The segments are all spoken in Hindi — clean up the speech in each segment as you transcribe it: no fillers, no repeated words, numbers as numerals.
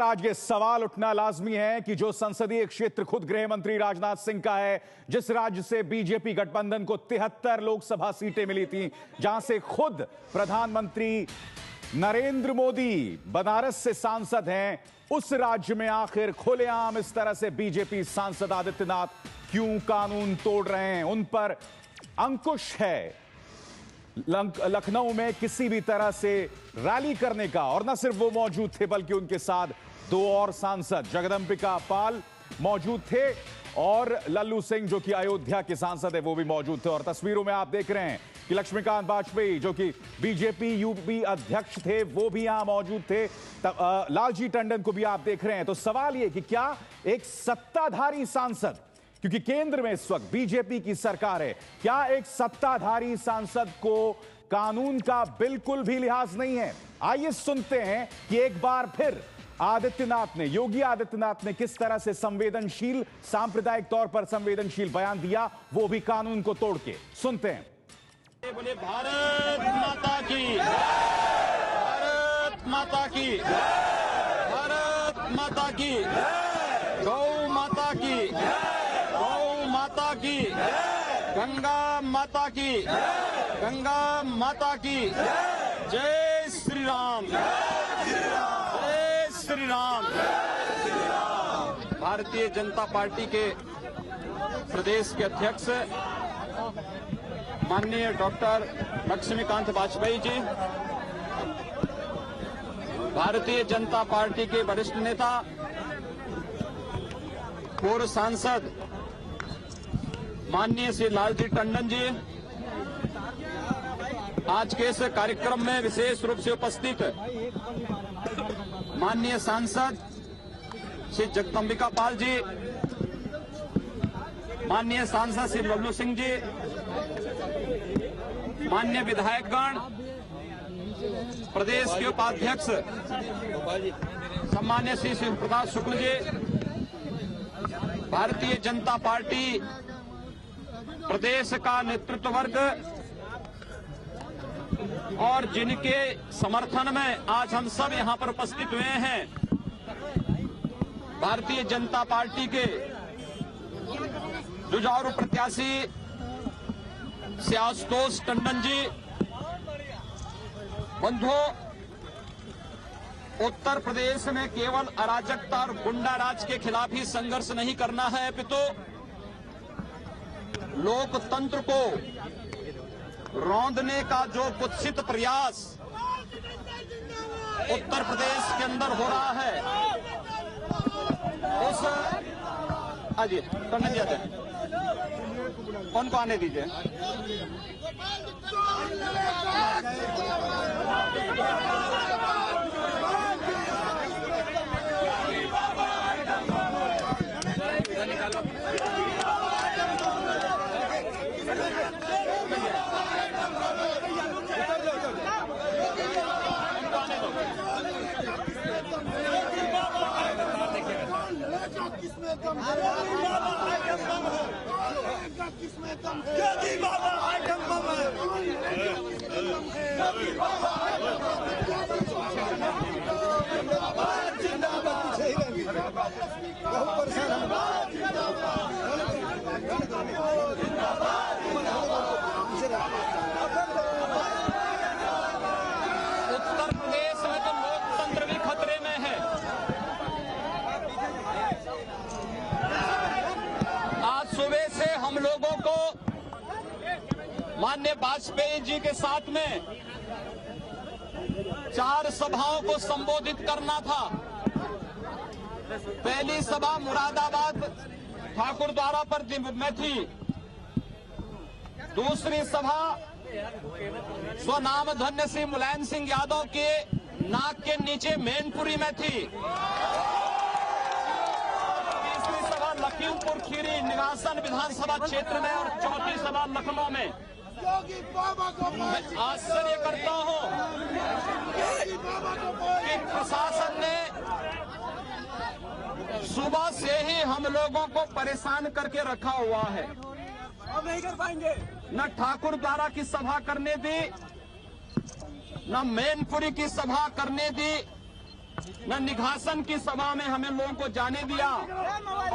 आज ये सवाल उठना लाजमी है कि जो संसदीय क्षेत्र खुद गृह मंत्री राजनाथ सिंह का है, जिस राज्य से बीजेपी गठबंधन को 73 लोकसभा सीटें मिली थी, जहां से खुद प्रधानमंत्री नरेंद्र मोदी बनारस से सांसद हैं, उस राज्य में आखिर खुलेआम इस तरह से बीजेपी सांसद आदित्यनाथ क्यों कानून तोड़ रहे हैं? उन पर अंकुश है लखनऊ में किसी भी तरह से रैली करने का। और न सिर्फ वो मौजूद थे बल्कि उनके साथ दो और सांसद जगदंबिका पाल मौजूद थे और लल्लू सिंह जो कि अयोध्या के सांसद है वो भी मौजूद थे। और तस्वीरों में आप देख रहे हैं कि लक्ष्मीकांत वाजपेयी जो कि बीजेपी यूपी अध्यक्ष थे वो भी यहां मौजूद थे। लालजी टंडन को भी आप देख रहे हैं। तो सवाल यह कि क्या एक सत्ताधारी सांसद, क्योंकि केंद्र में इस वक्त बीजेपी की सरकार है, क्या एक सत्ताधारी सांसद को कानून का बिल्कुल भी लिहाज नहीं है? आइए सुनते हैं कि एक बार फिर योगी आदित्यनाथ ने किस तरह से संवेदनशील, सांप्रदायिक तौर पर संवेदनशील बयान दिया, वो भी कानून को तोड़ के। सुनते हैं। बोले भारत माता की, भारत माता की, भारत माता की, गौ माता की, गौ माता की, गंगा माता की, गंगा माता की, जय श्री राम, जय श्री राम। भारतीय जनता पार्टी के प्रदेश के अध्यक्ष माननीय डॉक्टर लक्ष्मीकांत वाजपेयी जी, भारतीय जनता पार्टी के वरिष्ठ नेता पूर्व सांसद माननीय श्री लालजी टंडन जी, आज के इस कार्यक्रम में विशेष रूप से उपस्थित माननीय सांसद श्री जगदंबिका पाल जी, माननीय सांसद श्री लल्लू सिंह जी, माननीय विधायकगण, प्रदेश के उपाध्यक्ष सम्मान्य श्री शिव प्रताप शुक्ल जी, भारतीय जनता पार्टी प्रदेश का नेतृत्व वर्ग और जिनके समर्थन में आज हम सब यहां पर उपस्थित हुए हैं, भारतीय जनता पार्टी के जुझारू प्रत्याशी श्री आशुतोष टंडन जी, बंधुओं, उत्तर प्रदेश में केवल अराजकता और गुंडा राज के खिलाफ ही संघर्ष नहीं करना है, अपितु लोकतंत्र को रौंदने का जो कुत्सित प्रयास उत्तर प्रदेश के अंदर हो रहा है, उस अजी टंडन जी आते हैं, उनको आने दीजिए। उत्तर प्रदेश में तो लोकतंत्र भी खतरे में है। आज सुबह से हम लोगों को माननीय वाजपेयी जी के साथ में 4 सभाओं को संबोधित करना था। पहली सभा मुरादाबाद ठाकुरद्वारा पर में थी, दूसरी सभा स्वनाम धन्य श्री मुलायम सिंह यादव के नाक के नीचे मैनपुरी में थी, तीसरी सभा लखीमपुर खीरी निवासन विधानसभा क्षेत्र में और चौथी सभा लखनऊ में। मैं आश्चर्य करता हूं कि प्रशासन ने सुबह से ही हम लोगों को परेशान करके रखा हुआ है। अब नहीं कर पाएंगे। न ठाकुर द्वारा की सभा करने दी, न मैनपुरी की सभा करने दी, न निघासन की सभा में हमें लोगों को जाने दिया,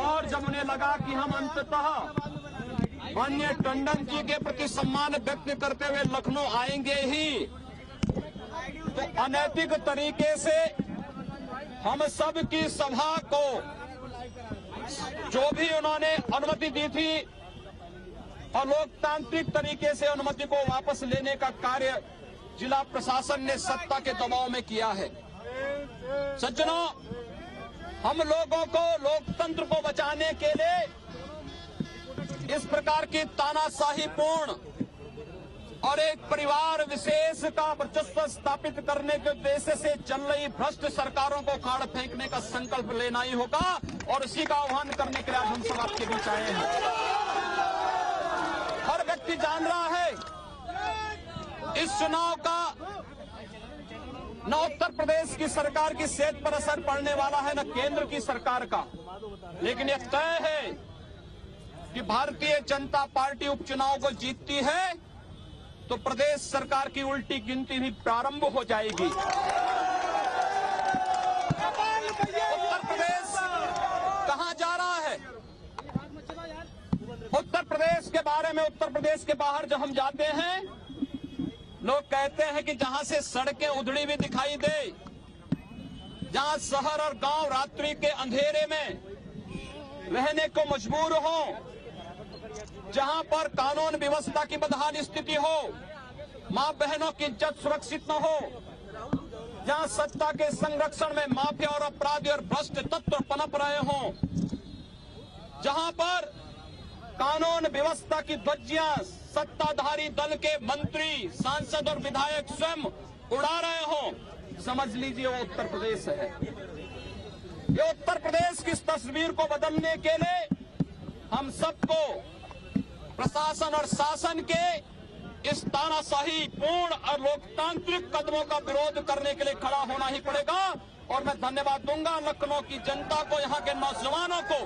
और जब उन्हें लगा कि हम अंततः माननीय टंडन जी के प्रति सम्मान व्यक्त करते हुए लखनऊ आएंगे ही, तो अनैतिक तरीके से हम सब की सभा को जो भी उन्होंने अनुमति दी थी और लोकतांत्रिक तरीके से अनुमति को वापस लेने का कार्य जिला प्रशासन ने सत्ता के दबाव में किया है। सज्जनों, हम लोगों को लोकतंत्र को बचाने के लिए इस प्रकार की तानाशाहीपूर्ण और एक परिवार विशेष का वर्चस्व स्थापित करने के उद्देश्य से चल रही भ्रष्ट सरकारों को उखाड़ फेंकने का संकल्प लेना ही होगा, और इसी का आह्वान करने के लिए आज हम सब आपके बीच आए हैं। हर व्यक्ति जान रहा है इस चुनाव का न उत्तर प्रदेश की सरकार की सेहत पर असर पड़ने वाला है, न केंद्र की सरकार का, लेकिन यह तय है कि भारतीय जनता पार्टी उपचुनाव को जीतती है तो प्रदेश सरकार की उल्टी गिनती भी प्रारंभ हो जाएगी। उत्तर प्रदेश कहां जा रहा है? उत्तर प्रदेश के बारे में, उत्तर प्रदेश के बाहर जब हम जाते हैं, लोग कहते हैं कि जहां से सड़कें उधड़ी हुई दिखाई दे, जहां शहर और गांव रात्रि के अंधेरे में रहने को मजबूर हो, जहां पर कानून व्यवस्था की बदहाल स्थिति हो, मां बहनों की इज्जत सुरक्षित न हो, जहां सत्ता के संरक्षण में माफिया और अपराधी और भ्रष्ट तत्व पनप रहे हों, जहां पर कानून व्यवस्था की ध्वजियां सत्ताधारी दल के मंत्री, सांसद और विधायक स्वयं उड़ा रहे हों, समझ लीजिए वो उत्तर प्रदेश है। ये उत्तर प्रदेश की इस तस्वीर को बदलने के लिए हम सबको प्रशासन और शासन के इस तानाशाही पूर्ण और लोकतांत्रिक कदमों का विरोध करने के लिए खड़ा होना ही पड़ेगा। और मैं धन्यवाद दूंगा लखनऊ की जनता को, यहाँ के नौजवानों को,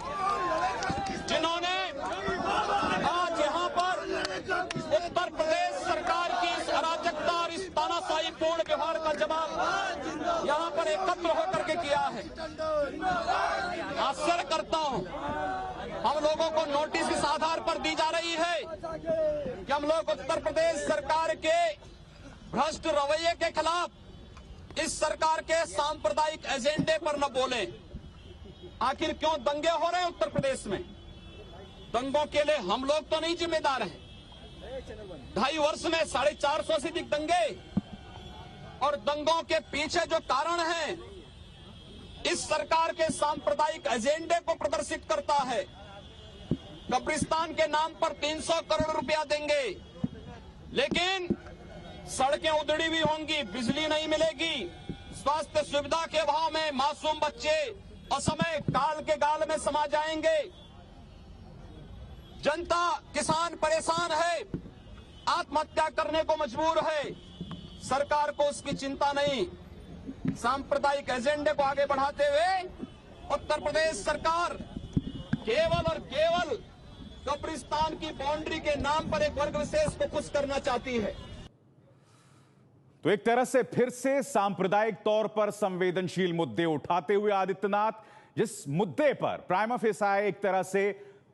जिन्होंने आज यहाँ पर उत्तर प्रदेश सरकार की इस अराजकता और इस तानाशाही पूर्ण व्यवहार का जवाब यहाँ पर एकत्र होकर के किया है। आश्चर्य करता हूँ, हम लोगों को नोटिस इस आधार पर दी जा रही है कि हम लोग उत्तर प्रदेश सरकार के भ्रष्ट रवैये के खिलाफ, इस सरकार के सांप्रदायिक एजेंडे पर न बोलें। आखिर क्यों दंगे हो रहे हैं उत्तर प्रदेश में? दंगों के लिए हम लोग तो नहीं जिम्मेदार हैं। 2.5 वर्ष में 450 से अधिक दंगे, और दंगों के पीछे जो कारण है इस सरकार के सांप्रदायिक एजेंडे को प्रदर्शित करता है। कब्रिस्तान के नाम पर 300 करोड़ रुपया देंगे, लेकिन सड़कें उधड़ी हुई होंगी, बिजली नहीं मिलेगी, स्वास्थ्य सुविधा के अभाव में मासूम बच्चे असमय काल के गाल में समा जाएंगे। जनता, किसान परेशान है, आत्महत्या करने को मजबूर है। सरकार को उसकी चिंता नहीं। सांप्रदायिक एजेंडे को आगे बढ़ाते हुए उत्तर प्रदेश सरकार केवल और केवल कब्रिस्तान की बाउंड्री के नाम पर एक वर्ग विशेष को खुश करना चाहती है। तो एक तरह से फिर से सांप्रदायिक तौर पर संवेदनशील मुद्दे उठाते हुए आदित्यनाथ, जिस मुद्दे पर प्राइमा फेसाई एक तरह से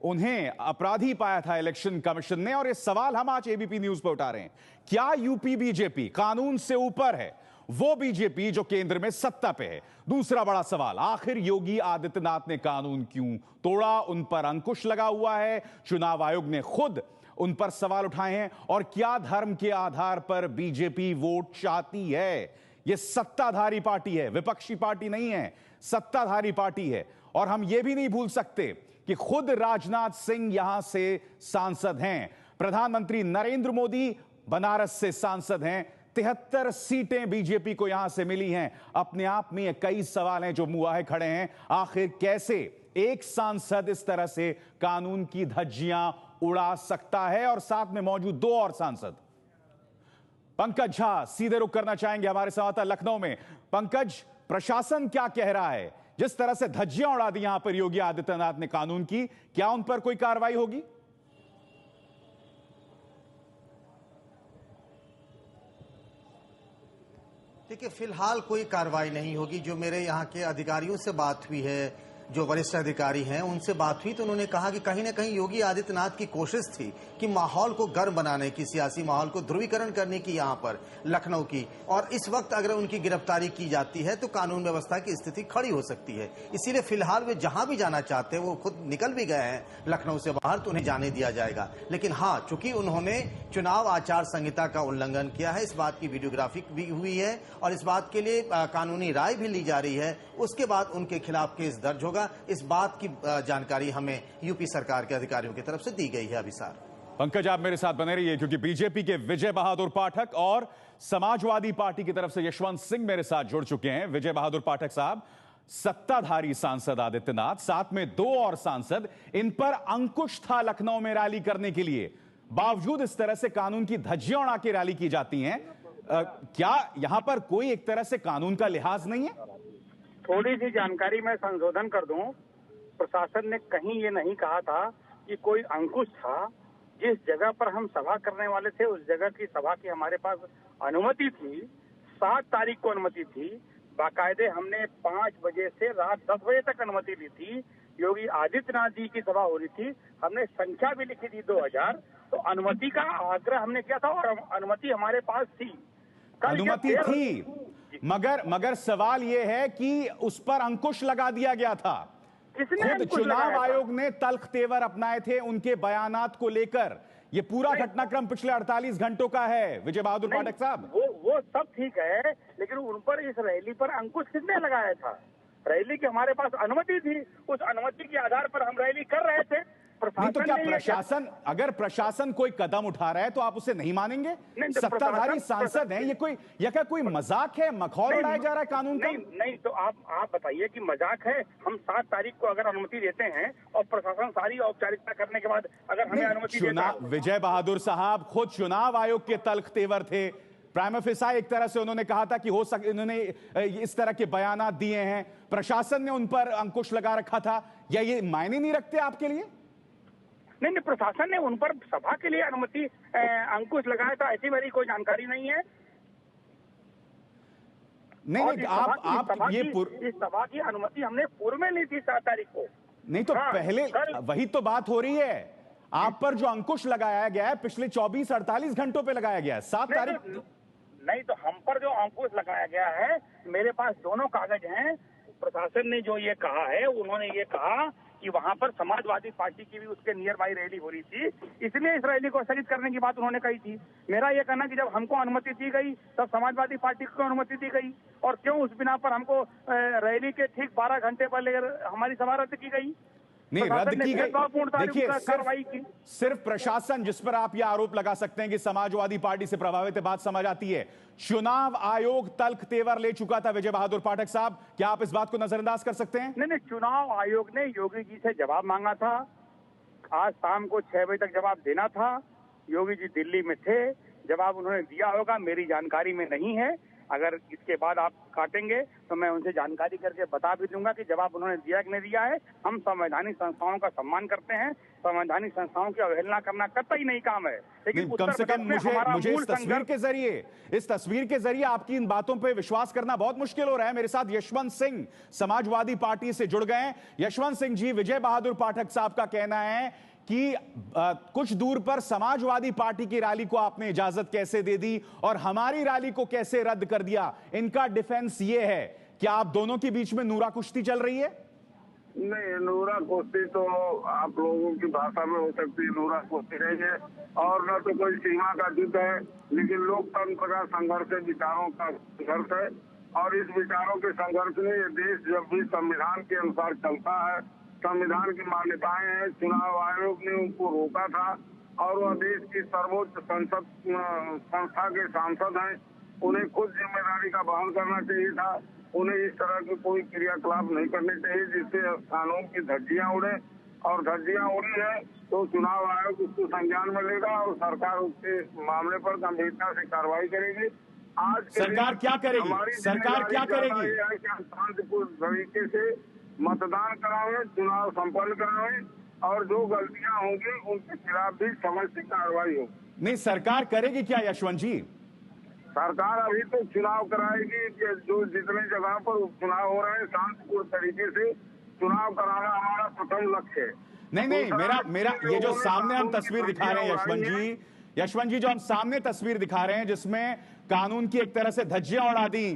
उन्हें अपराधी पाया था इलेक्शन कमीशन ने, और ये सवाल हम आज एबीपी न्यूज पर उठा रहे हैं। क्या यूपी बीजेपी कानून से ऊपर है? वो बीजेपी जो केंद्र में सत्ता पे है। दूसरा बड़ा सवाल, आखिर योगी आदित्यनाथ ने कानून क्यों तोड़ा? उन पर अंकुश लगा हुआ है, चुनाव आयोग ने खुद उन पर सवाल उठाए हैं। और क्या धर्म के आधार पर बीजेपी वोट चाहती है? यह सत्ताधारी पार्टी है, विपक्षी पार्टी नहीं है, सत्ताधारी पार्टी है। और हम यह भी नहीं भूल सकते कि खुद राजनाथ सिंह यहां से सांसद हैं, प्रधानमंत्री नरेंद्र मोदी बनारस से सांसद हैं, 73 सीटें बीजेपी को यहां से मिली हैं। अपने आप में कई सवाल हैं जो मुआहे खड़े हैं। आखिर कैसे एक सांसद इस तरह से कानून की धज्जियां उड़ा सकता है? और साथ में मौजूद 2 और सांसद। पंकज झा सीधे रुख करना चाहेंगे हमारे संवाददाता लखनऊ में। पंकज, प्रशासन क्या कह रहा है? जिस तरह से धज्जियां उड़ा दी यहां पर योगी आदित्यनाथ ने कानून की, क्या उन पर कोई कार्रवाई होगी? देखिए, फिलहाल कोई कार्रवाई नहीं होगी। जो मेरे यहाँ के अधिकारियों से बात हुई है, जो वरिष्ठ अधिकारी हैं, उनसे बात हुई तो उन्होंने कहा कि कहीं ना कहीं योगी आदित्यनाथ की कोशिश थी कि माहौल को गर्म बनाने की, सियासी माहौल को ध्रुवीकरण करने की यहाँ पर लखनऊ की, और इस वक्त अगर उनकी गिरफ्तारी की जाती है तो कानून व्यवस्था की स्थिति खड़ी हो सकती है। इसीलिए फिलहाल वे जहां भी जाना चाहते हैं, वो खुद निकल भी गए हैं लखनऊ से बाहर, तो उन्हें जाने दिया जाएगा। लेकिन हाँ, चूंकि उन्होंने चुनाव आचार संहिता का उल्लंघन किया है, इस बात की वीडियोग्राफी भी हुई है और इस बात के लिए कानूनी राय भी ली जा रही है, उसके बाद उनके खिलाफ केस दर्ज होगा। इस बात की जानकारी हमें यूपी सरकार के अधिकारियों की तरफ से दी गई है। अभिसार, पंकज, आप मेरे साथ बने रहिए क्योंकि बीजेपी के विजय बहादुर पाठक और समाजवादी पार्टी की तरफ से यशवंत सिंह मेरे साथ जुड़ चुके हैं। विजय बहादुर पाठक साहब, सत्ताधारी सांसद आदित्यनाथ, साथ में 2 और सांसद, इन पर अंकुश था लखनऊ में रैली करने के लिए, बावजूद इस तरह से कानून की धज्जियां उड़ा के रैली की जाती हैं। क्या यहां पर कोई एक तरह से कानून का लिहाज नहीं है? थोड़ी सी जानकारी में संशोधन कर दूं। प्रशासन ने कहीं ये नहीं कहा था कि कोई अंकुश था। जिस जगह पर हम सभा करने वाले थे, उस जगह की सभा की हमारे पास अनुमति थी। 7 तारीख को अनुमति थी। बाकायदे हमने 5 बजे से रात 10 बजे तक अनुमति ली थी। योगी आदित्यनाथ जी की सभा हो रही थी। हमने संख्या भी लिखी थी 2000। तो अनुमति का आग्रह हमने किया था और अनुमति हमारे पास थी। अनुमति थी, मगर सवाल यह है कि उस पर अंकुश लगा दिया गया था। खुद चुनाव आयोग ने तल्ख तेवर अपनाए थे उनके बयानात को लेकर। ये पूरा घटनाक्रम पिछले 48 घंटों का है विजय बहादुर पाठक साहब। वो सब ठीक है, लेकिन उन पर, इस रैली पर अंकुश किसने लगाया था? रैली की हमारे पास अनुमति थी। उस अनुमति के आधार पर हम रैली कर रहे थे। नहीं तो क्या प्रशासन, अगर प्रशासन कोई कदम उठा रहा है तो आप उसे नहीं मानेंगे? सत्ताधारी सांसद हैं, ये कोई मजाक है, मखौल उड़ाया जा रहा है कानून का? नहीं तो आप बताइए कि मजाक है। हम 7 तारीख को अगर अनुमति देते हैं और प्रशासन सारी औपचारिकता करने के बाद अगर हमें अनुमति देता है। विजय बहादुर साहब खुद चुनाव आयोग के तल्ख तेवर थे। प्राइमा फेसा एक तरह से उन्होंने कहा था कि हो सके, इन्होंने इस तरह के बयानात दिए हैं, प्रशासन ने उन पर अंकुश लगा रखा था, या ये मायने नहीं रखते आपके लिए? नहीं, प्रशासन ने उन पर सभा के लिए अनुमति अंकुश लगाया था, ऐसी मेरी कोई जानकारी नहीं है। नहीं, आप ये इस सभा की अनुमति हमने पूर्व में ली थी 7 तारीख को। नहीं तो पहले वही तो बात हो रही है। आप पर जो अंकुश लगाया गया है पिछले 24-48 घंटों पे लगाया गया है, 7 तारीख। नहीं तो हम पर जो अंकुश लगाया गया है, मेरे पास दोनों कागज हैं। प्रशासन ने जो ये कहा है, उन्होंने ये कहा कि वहां पर समाजवादी पार्टी की भी उसके नियर बाई रैली हो रही थी, इसलिए इस रैली को स्थगित करने की बात उन्होंने कही थी। मेरा ये कहना कि जब हमको अनुमति दी गई तब समाजवादी पार्टी को अनुमति दी गई, और क्यों उस बिना पर हमको रैली के ठीक 12 घंटे पहले हमारी सभा रद्द की गई? नहीं, रद्द की गई। देखिए, सिर्फ प्रशासन जिस पर आप यह आरोप लगा सकते हैं कि समाजवादी पार्टी से प्रभावित है, बात समझ आती है। चुनाव आयोग तल्ख तेवर ले चुका था विजय बहादुर पाठक साहब, क्या आप इस बात को नजरअंदाज कर सकते हैं? नहीं, चुनाव आयोग ने योगी जी से जवाब मांगा था। आज शाम को 6 बजे तक जवाब देना था। योगी जी दिल्ली में थे, जवाब उन्होंने दिया होगा, मेरी जानकारी में नहीं है। अगर इसके बाद आप काटेंगे तो मैं उनसे जानकारी करके बता भी दूंगा कि जवाब उन्होंने दिया कि नहीं दिया है। हम संवैधानिक संस्थाओं का सम्मान करते हैं, संवैधानिक संस्थाओं की अवहेलना करना कतई नहीं काम है। लेकिन कम से कम मुझे इस तस्वीर के जरिए आपकी इन बातों पे विश्वास करना बहुत मुश्किल हो रहा है। मेरे साथ यशवंत सिंह समाजवादी पार्टी से जुड़ गए हैं। यशवंत सिंह जी, विजय बहादुर पाठक साहब का कहना है कि कुछ दूर पर समाजवादी पार्टी की रैली को आपने इजाजत कैसे दे दी और हमारी रैली को कैसे रद्द कर दिया? इनका डिफेंस ये है, क्या आप दोनों के बीच में नूरा कुश्ती चल रही है? नहीं, नूरा कुश्ती तो आप लोगों की भाषा में हो सकती है, नूरा कुश्ती नहीं है और न तो कोई सीमा का युद्ध है, लेकिन लोकतंत्र का संघर्ष है, विचारों का संघर्ष है। और इस विचारों के संघर्ष में ये देश जब भी संविधान के अनुसार चलता है, संविधान की मान्यताएं हैं, चुनाव आयोग ने उनको रोका था और वह देश की सर्वोच्च संस्था के सांसद हैं, उन्हें खुद जिम्मेदारी का वहन करना चाहिए था। उन्हें इस तरह के कोई क्रियाकलाप नहीं करने चाहिए जिससे कानून की धज्जियां उड़े, और धज्जियां उड़ी है तो चुनाव आयोग उसको संज्ञान में लेगा और सरकार उसके मामले पर गंभीरता से कार्रवाई करेगी। आज सरकार क्या करेगी? सरकार क्या करेगी? शांतिपूर्ण तरीके से मतदान करावें, चुनाव संपन्न करावें और जो गलतियां होंगी उनके खिलाफ भी समय से कार्रवाई हो। नहीं, सरकार करेगी क्या यशवंत जी? सरकार अभी तो चुनाव कराएगी कि जो जितने जगह पर उपचुनाव हो रहे हैं शांतिपूर्ण तरीके से चुनाव कराना हमारा प्रथम लक्ष्य है। नहीं, मेरा ये जो सामने हम तस्वीर दिखा रहे हैं यशवंत जी जो हम सामने तस्वीर दिखा रहे हैं जिसमें कानून की एक तरह से धज्जियां उड़ा दी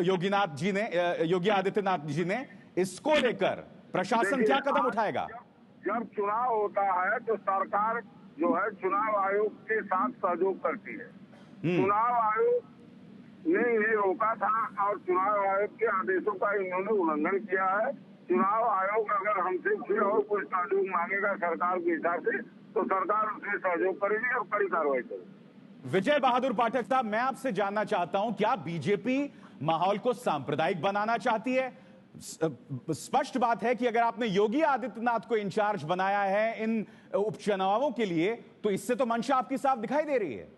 योगी आदित्यनाथ जी ने, इसको लेकर प्रशासन क्या कदम उठाएगा? जब चुनाव होता है तो सरकार जो है चुनाव आयोग के साथ सहयोग करती है। चुनाव आयोग ने ये रोका था और चुनाव आयोग के आदेशों का इन्होंने उल्लंघन किया है। चुनाव आयोग अगर हमसे फिर और कोई सहयोग मांगेगा सरकार के हिसाब से तो सरकार उसमें सहयोग करेगी और कड़ी कार्रवाई करेगी। विजय बहादुर पाठक साहब, मैं आपसे जानना चाहता हूं, क्या बीजेपी माहौल को सांप्रदायिक बनाना चाहती है? स्पष्ट बात है कि अगर आपने योगी आदित्यनाथ को इंचार्ज बनाया है इन उपचुनावों के लिए तो इससे तो मंशा आपकी साफ दिखाई दे रही है।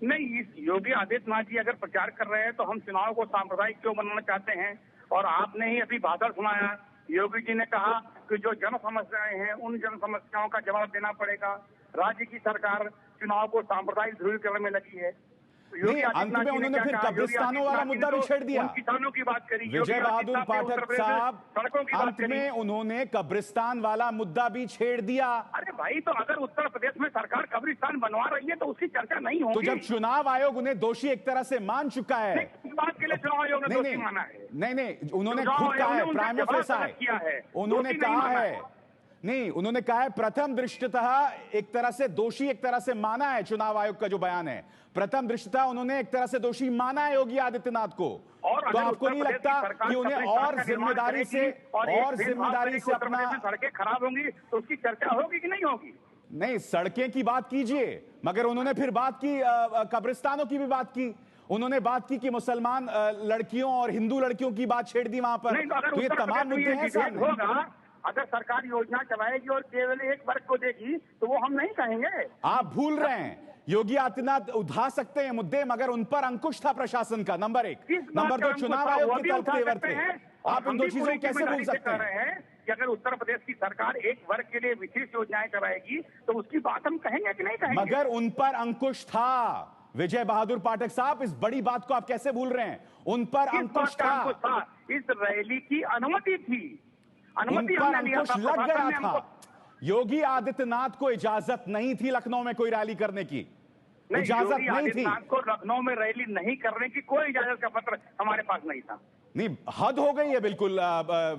नहीं, इस योगी आदित्यनाथ जी अगर प्रचार कर रहे हैं तो हम चुनाव को सांप्रदायिक क्यों बनाना चाहते हैं? और आपने ही अभी भाषण सुनाया, योगी जी ने कहा कि जो जन समस्याएं हैं उन जन समस्याओं का जवाब देना पड़ेगा। राज्य की सरकार चुनाव को सांप्रदायिक ध्रुवीकरण में लगी है। अंत में उन्होंने फिर कब्रिस्तानों वाला मुद्दा भी छेड़ दिया। किसानों की बात करी विजय बहादुर पाठक साहब, अंत में उन्होंने कब्रिस्तान वाला मुद्दा भी छेड़ दिया। अरे भाई, तो अगर उत्तर प्रदेश में सरकार कब्रिस्तान बनवा रही है तो उसकी चर्चा नहीं होगी। तो जब चुनाव आयोग उन्हें दोषी एक तरह से मान चुका है, इस बात के लिए चुनाव आयोग ने दोषी माना है? नहीं, उन्होंने खुद कहा है, प्राइम मिनिस्टर किया है, उन्होंने कहा है, नहीं, उन्होंने कहा है प्रथम दृष्टतः एक तरह से दोषी एक तरह से माना है। चुनाव आयोग का जो बयान है, प्रथम दृष्टतः उन्होंने एक तरह से दोषी माना है योगी आदित्यनाथ को। तो आपको नहीं लगता कि उन्हें और जिम्मेदारी से अपना सड़कें खराब होंगी तो उसकी चर्चा होगी कि नहीं होगी? नहीं, सड़कें की बात कीजिए, मगर उन्होंने फिर बात की कब्रिस्तानों की भी बात की, उन्होंने बात की कि मुसलमान लड़कियों और हिंदू लड़कियों की बात छेड़ दी वहां पर। तो ये तमाम मुद्दे हैं सामने। अगर सरकार योजना चलाएगी और केवल एक वर्ग को देगी तो वो हम नहीं कहेंगे। आप भूल रहे हैं, योगी आदित्यनाथ उठा सकते हैं मुद्दे, मगर उन पर अंकुश था प्रशासन का, नंबर एक। नंबर दो, चुनाव आयोग के तर्क तेवर थे। आप इन दो चीजों को कैसे भूल सकते हैं कि अगर उत्तर प्रदेश की सरकार एक वर्ग के लिए विशेष योजनाएं चलाएगी तो उसकी बात हम कहेंगे कि नहीं कहेंगे? मगर उन पर अंकुश था। विजय बहादुर पाठक साहब, इस बड़ी बात को आप कैसे भूल रहे हैं? उन पर अंकुश था। इस रैली की अनुमति थी, अनुमति अंकुश लग गया था। योगी आदित्यनाथ को इजाजत नहीं थी लखनऊ में कोई रैली करने की, इजाजत नहीं थी। को लखनऊ में रैली नहीं करने की कोई इजाजत का पत्र हमारे पास नहीं था। नहीं, हद हो गई है बिल्कुल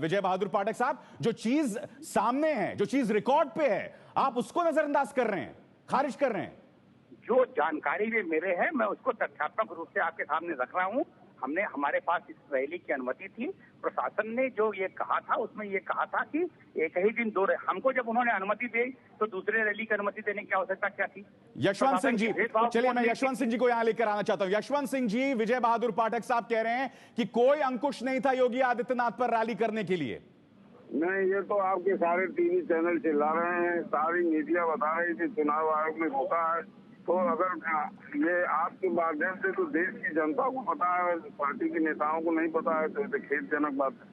विजय बहादुर पाठक साहब। जो चीज सामने है, जो चीज रिकॉर्ड पे है, आप उसको नजरअंदाज कर रहे हैं, खारिज कर रहे हैं। जो जानकारी भी मेरे है मैं उसको तथ्यात्मक रूप से आपके सामने रख रहा हूं। हमारे पास इस रैली की अनुमति थी। प्रशासन ने जो ये कहा था उसमें ये कहा था कि एक ही दिन हमको जब उन्होंने अनुमति दी तो दूसरे रैली की अनुमति देने की आवश्यकता क्या थी? यशवंत सिंह जी, चलिए मैं यशवंत सिंह जी को यहां लेकर आना चाहता हूं। यशवंत सिंह जी, विजय बहादुर पाठक साहब कह रहे हैं कि कोई अंकुश नहीं था योगी आदित्यनाथ पर रैली करने के लिए। नहीं, ये तो आपके सारे टीवी चैनल चिल्ला रहे हैं, सारी मीडिया बता रही थी चुनाव आयोग ने रोका है। तो अगर ये आपके माध्यम से तो देश की जनता को पता है, पार्टी के नेताओं को नहीं पता है, तो खेदजनक बात है।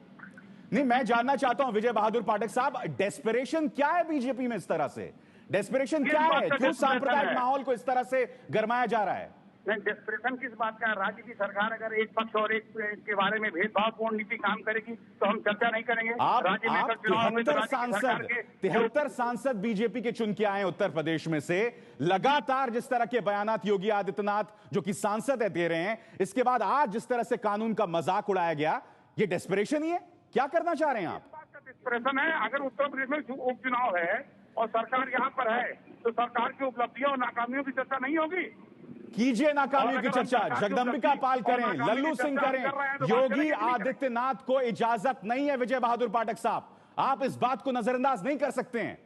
नहीं, मैं जानना चाहता हूं विजय बहादुर पाठक साहब, डेस्परेशन क्या है बीजेपी में? इस तरह से डेस्परेशन क्या है? क्यों सांप्रदायिक माहौल को इस तरह से गरमाया जा रहा है? नहीं, डेस्परेशन किस बात का? राज्य की सरकार अगर एक पक्ष और एक के बारे में भेदभावपूर्ण नीति काम करेगी तो हम चर्चा नहीं करेंगे। आप 73 सांसद बीजेपी के चुन के आए उत्तर प्रदेश में से, लगातार जिस तरह के बयानात योगी आदित्यनाथ जो कि सांसद है दे रहे हैं, इसके बाद आज जिस तरह से कानून का मजाक उड़ाया गया, ये डेस्परेशन ही है? क्या करना चाह रहे हैं आप? बात का डेस्परेशन है। अगर उत्तर प्रदेश में उपचुनाव है और सरकार यहाँ पर है तो सरकार की उपलब्धियों और नाकामियों की चर्चा नहीं होगी? कीजिए नाकामियों की चर्चा, जगदंबिका पाल करें, लल्लू सिंह करें, योगी आदित्यनाथ को इजाजत नहीं है। विजय बहादुर पाठक साहब, आप इस बात को नजरअंदाज नहीं कर सकते हैं।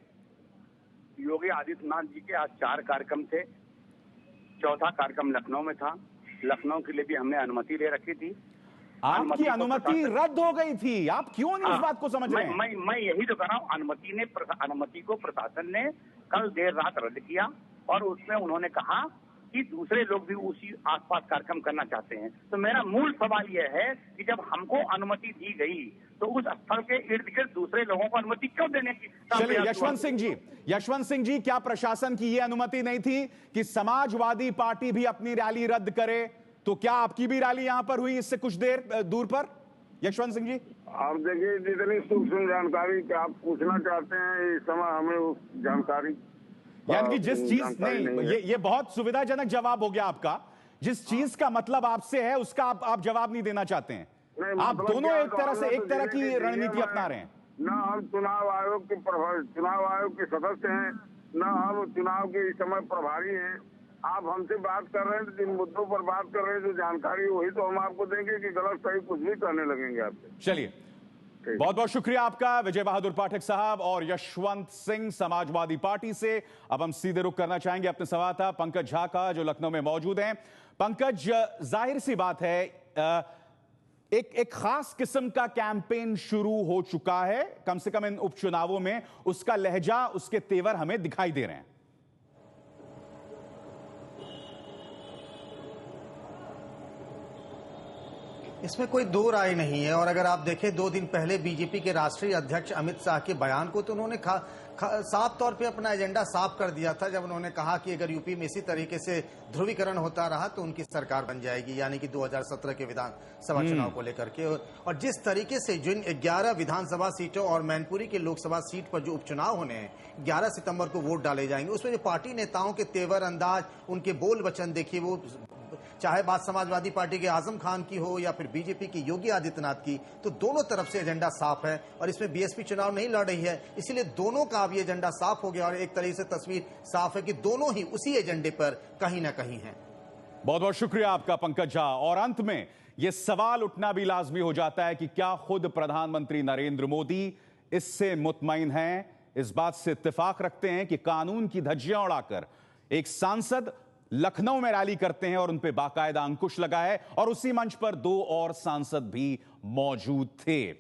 योगी आदित्यनाथ जी के आज 4 कार्यक्रम थे, चौथा कार्यक्रम लखनऊ में था। लखनऊ के लिए भी हमने अनुमति ले रखी थी। आपकी अनुमति रद्द हो गई थी, आप क्यों नहीं इस बात को समझ रहे हैं? मैं यही तो कह रहा हूँ, अनुमति को प्रशासन ने कल देर रात रद्द किया और उसमें उन्होंने कहा कि दूसरे लोग भी उसी आसपास कार्यक्रम करना चाहते हैं। तो मेरा मूल सवाल यह है कि जब हमको अनुमति दी गई तो उस स्थल के इर्द गिर्द दूसरे लोगों को अनुमति क्यों देने की? चलिए यशवंत सिंह जी, क्या प्रशासन की यह अनुमति नहीं थी कि समाजवादी पार्टी भी अपनी रैली रद्द करे? तो क्या आपकी भी रैली यहां पर हुई इससे कुछ देर दूर पर, यशवंत सिंह जी? आप देखिए, जितनी सूक्ष्म जानकारी कि आप पूछना चाहते हैं इस समय हमें उस जानकारी, यानी कि जिस चीज जानकारी नहीं, है। ये बहुत सुविधाजनक जवाब हो गया आपका। जिस चीज का मतलब आपसे है उसका आप जवाब नहीं देना चाहते हैं। नहीं, आप मतलब दोनों क्या एक तरह से कहना एक तो तरह ये की नहीं कि रणनीति ये अपना रहे हैं। न हम चुनाव आयोग के सदस्य हैं, न हम चुनाव के इस समय प्रभारी हैं। आप हमसे बात कर रहे हैं तो जिन मुद्दों पर बात कर रहे हैं, जो जानकारी वही तो हम आपको देंगे कि गलत सही कुछ भी कहने लगेंगे आपसे। चलिए, बहुत बहुत शुक्रिया आपका विजय बहादुर पाठक साहब और यशवंत सिंह समाजवादी पार्टी से। अब हम सीधे रुख करना चाहेंगे अपने संवाददाता पंकज झा का, जो लखनऊ में मौजूद हैं। पंकज, जाहिर सी बात है एक खास किस्म का कैंपेन शुरू हो चुका है, कम से कम इन उपचुनावों में उसका लहजा, उसके तेवर हमें दिखाई दे रहे हैं। इसमें कोई दो राय नहीं है। और अगर आप देखें 2 दिन पहले बीजेपी के राष्ट्रीय अध्यक्ष अमित शाह के बयान को, तो उन्होंने साफ तौर पे अपना एजेंडा साफ कर दिया था, जब उन्होंने कहा कि अगर यूपी में इसी तरीके से ध्रुवीकरण होता रहा तो उनकी सरकार बन जाएगी, यानी कि 2017 के विधानसभा चुनाव को लेकर के। और जिस तरीके से जिन 11 विधानसभा सीटों और मैनपुरी के लोकसभा सीट पर जो उपचुनाव होने हैं, 11 सितंबर को वोट डाले जाएंगे, उसमें जो पार्टी नेताओं के तेवर अंदाज, उनके बोल वचन देखिए, वो चाहे बात समाजवादी पार्टी के आजम खान की हो या फिर बीजेपी की योगी आदित्यनाथ की, तो दोनों तरफ से एजेंडा साफ है। और इसमें बीएसपी चुनाव नहीं लड़ रही है, इसीलिए दोनों का अब ये एजेंडा साफ हो गया और एक तरीके से तस्वीर साफ है कि दोनों ही उसी एजेंडे पर कहीं ना कहीं हैं। बहुत बहुत शुक्रिया आपका पंकज झा। और अंत में यह सवाल उठना भी लाजमी हो जाता है कि क्या खुद प्रधानमंत्री नरेंद्र मोदी इससे मुतमईन हैं, इस बात से इत्तेफाक रखते हैं कि कानून की धज्जियां उड़ाकर एक सांसद लखनऊ में रैली करते हैं और उन पे बाकायदा अंकुश लगा है, और उसी मंच पर 2 और सांसद भी मौजूद थे।